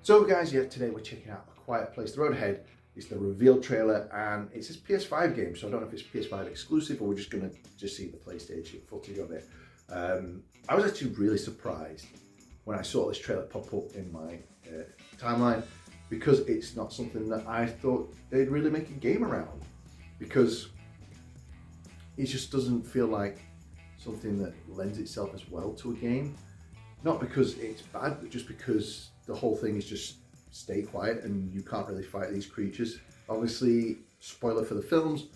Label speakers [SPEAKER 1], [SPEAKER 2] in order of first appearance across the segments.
[SPEAKER 1] So guys, yeah, today we're checking out A Quiet Place. The road ahead is the reveal trailer, and it's a PS5 game, so I don't know if it's PS5 exclusive or we're just gonna see the PlayStation footage of it. I was actually really surprised when I saw this trailer pop up in my timeline, because it's not something that I thought they'd really make a game around, because it just doesn't feel like something that lends itself as well to a game. Not because it's bad, but just because the whole thing is just stay quiet and you can't really fight these creatures. Obviously, spoiler for the films,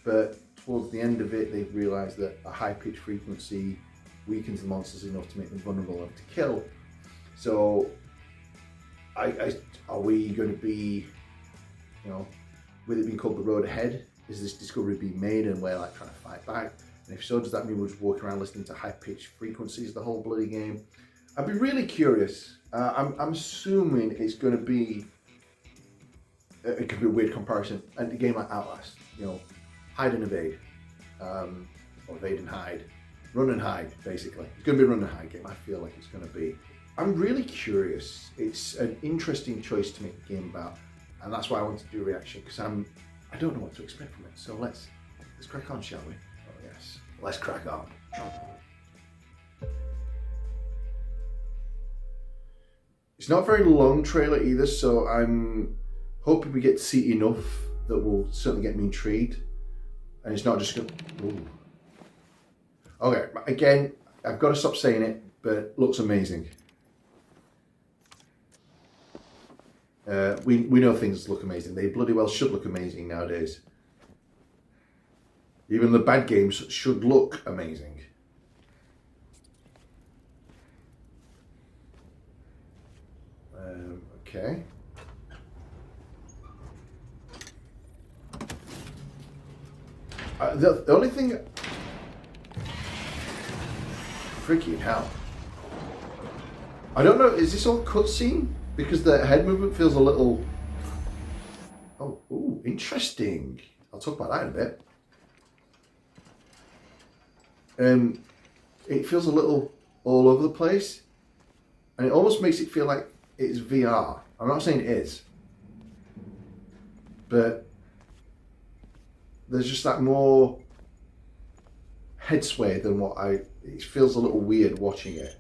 [SPEAKER 1] but towards the end of it, they've realised that a high-pitched frequency weakens the monsters enough to make them vulnerable enough to kill. So, are we going to be, with it being called The Road Ahead, is this discovery being made and we're like trying to fight back? And if so, does that mean we're just walking around listening to high-pitched frequencies the whole bloody game? I'd be really curious. I'm assuming it's going to be, it could be a weird comparison, and a game like Outlast, hide and evade, or evade and hide, run and hide, basically. It's going to be a run and hide game, I feel like it's going to be. I'm really curious. It's an interesting choice to make a game about, and that's why I wanted to do a reaction, because I don't know what to expect from it. So let's crack on, shall we? Oh yes, let's crack on. It's not a very long trailer either, so I'm hoping we get to see enough that will certainly get me intrigued. And it's not just going to... Okay, again, I've got to stop saying it, but it looks amazing. We know things look amazing. They bloody well should look amazing nowadays. Even the bad games should look amazing. Okay. The only thing... Freaking hell. I don't know, is this all cutscene? Because the head movement feels a little... Oh, ooh, interesting. I'll talk about that in a bit. It feels a little all over the place. And it almost makes it feel like it's VR. I'm not saying it is. But there's just that more head sway than what it feels a little weird watching it.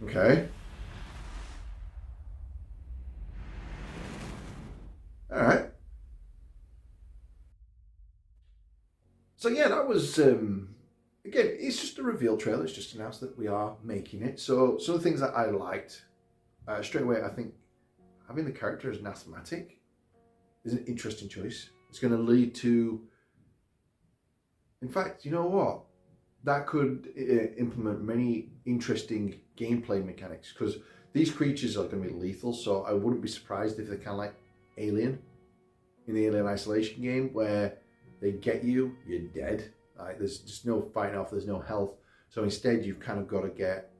[SPEAKER 1] Okay. All right. So yeah, that was, again, it's just a reveal trailer. It's just announced that we are making it. So some of the things that I liked, straight away, I think having the character as an asthmatic is an interesting choice. It's going to lead to, in fact, you know what? That could implement many interesting gameplay mechanics, because these creatures are going to be lethal. So I wouldn't be surprised if they're kind of like Alien, in the Alien Isolation game, where they get you, you're dead. Like, there's just no fighting off, there's no health. So instead you've kind of got to get,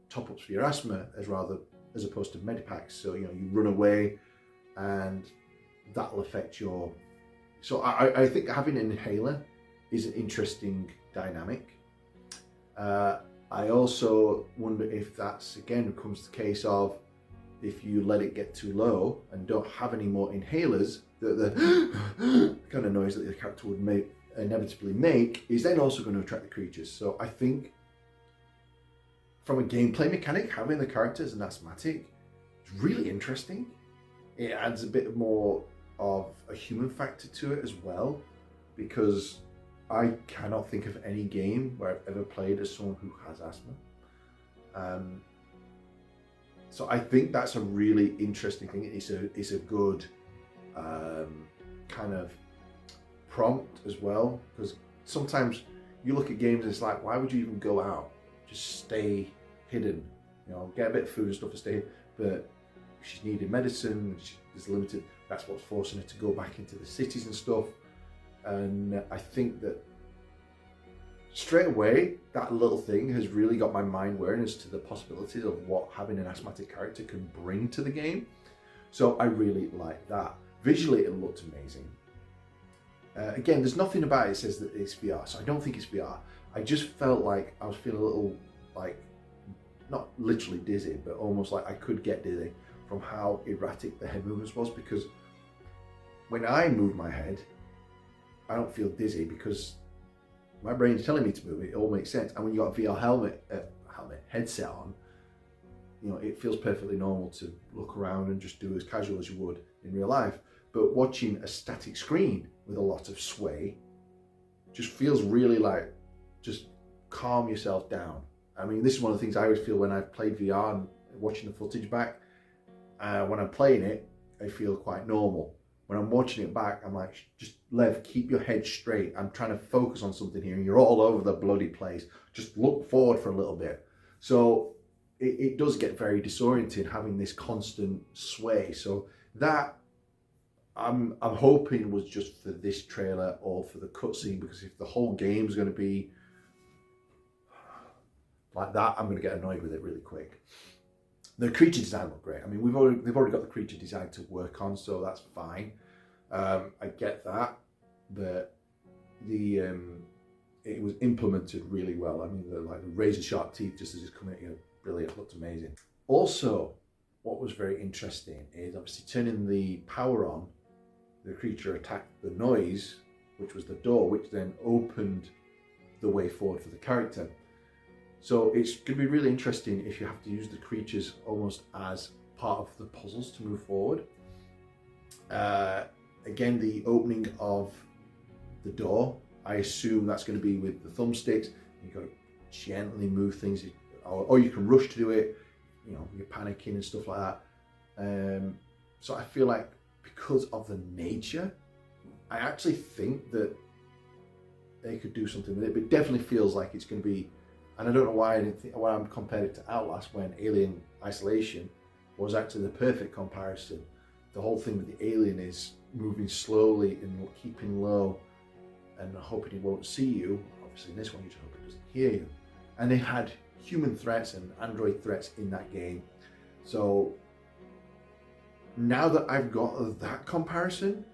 [SPEAKER 1] top-ups for your asthma as opposed to medipacks. So, you run away and that'll affect your... So I think having an inhaler is an interesting dynamic. I also wonder if that's, again, becomes the case of, if you let it get too low and don't have any more inhalers, the kind of noise that the character would inevitably make is then also going to attract the creatures. So I think from a gameplay mechanic, having the character as an asthmatic is really interesting. It adds a bit more of a human factor to it as well, because I cannot think of any game where I've ever played as someone who has asthma. So I think that's a really interesting thing. It's a good kind of prompt as well, because sometimes you look at games and it's like, why would you even go out? Just stay hidden, get a bit of food and stuff to stay hidden. But she's needing medicine, there's limited, that's what's forcing her to go back into the cities and stuff. And I think that straight away, that little thing has really got my mind whirring as to the possibilities of what having an asthmatic character can bring to the game. So I really like that. Visually, it looked amazing. Again, there's nothing about it that says that it's VR, so I don't think it's VR. I just felt like I was feeling a little, like, not literally dizzy, but almost like I could get dizzy from how erratic the head movements was, because when I move my head, I don't feel dizzy because my brain's telling me to move it. It all makes sense. And when you got a VR headset on, you know, it feels perfectly normal to look around and just do as casual as you would in real life. But watching a static screen with a lot of sway just feels really like, just calm yourself down. I mean, this is one of the things I always feel when I've played VR and watching the footage back. When I'm playing it, I feel quite normal. When I'm watching it back, I'm like, just Lev, keep your head straight. I'm trying to focus on something here and you're all over the bloody place. Just look forward for a little bit. So it does get very disorienting having this constant sway. So that I'm hoping was just for this trailer or for the cutscene, because if the whole game's going to be like that, I'm going to get annoyed with it really quick. The creature design looked great. I mean, they've already got the creature design to work on, so that's fine. I get that, but it was implemented really well. I mean, the razor sharp teeth just as it's coming at you, brilliant. Looked amazing. Also, what was very interesting is obviously turning the power on. The creature attacked the noise, which was the door, which then opened the way forward for the character. So it's going to be really interesting if you have to use the creatures almost as part of the puzzles to move forward. Again, the opening of the door, I assume that's going to be with the thumbsticks. You've got to gently move things, or you can rush to do it. You know, you're panicking and stuff like that. So I feel like because of the nature, I actually think that they could do something with it. But it definitely feels like it's going to be. And I don't know why I'm compared it to Outlast, when Alien Isolation was actually the perfect comparison. The whole thing with the alien is moving slowly and keeping low and hoping he won't see you. Obviously in this one you just hope it doesn't hear you. And they had human threats and android threats in that game. So now that I've got that comparison,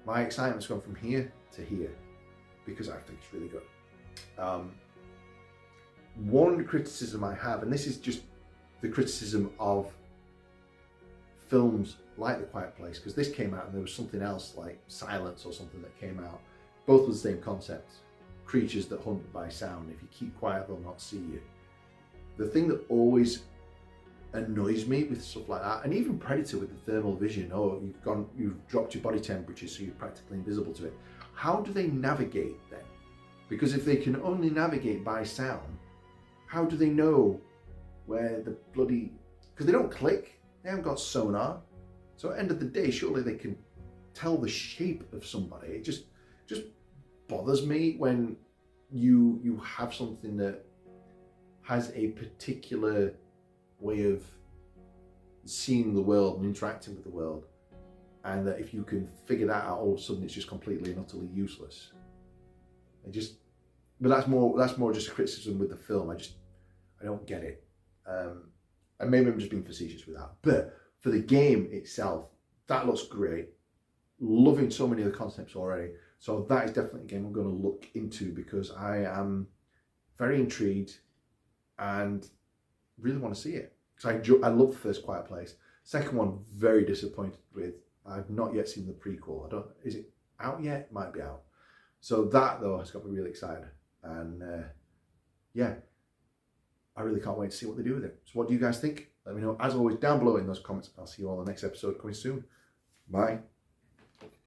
[SPEAKER 1] my excitement's gone from here to here, because I think it's really good. One criticism I have, and this is just the criticism of films like The Quiet Place, because this came out and there was something else like Silence or something that came out. Both with the same concept. Creatures that hunt by sound. If you keep quiet, they'll not see you. The thing that always annoys me with stuff like that, and even Predator with the thermal vision, oh, you've dropped your body temperature so you're practically invisible to it. How do they navigate then? Because if they can only navigate by sound, how do they know where the bloody... Because they don't click, they haven't got sonar. So at the end of the day, surely they can tell the shape of somebody. It just bothers me when you have something that has a particular way of seeing the world and interacting with the world, and that if you can figure that out, all of a sudden it's just completely and utterly useless. But that's more just a criticism with the film. I don't get it. And maybe I'm just being facetious with that. But for the game itself, that looks great. Loving so many of the concepts already. So that is definitely a game I'm going to look into, because I am very intrigued and really want to see it. Because I love the first Quiet Place. Second one, very disappointed with. I've not yet seen the prequel. Is it out yet? It might be out. So that though has got me really excited. And yeah, I really can't wait to see what they do with it. So what do you guys think? Let me know, as always, down below in those comments. I'll see you all in the next episode coming soon. Bye.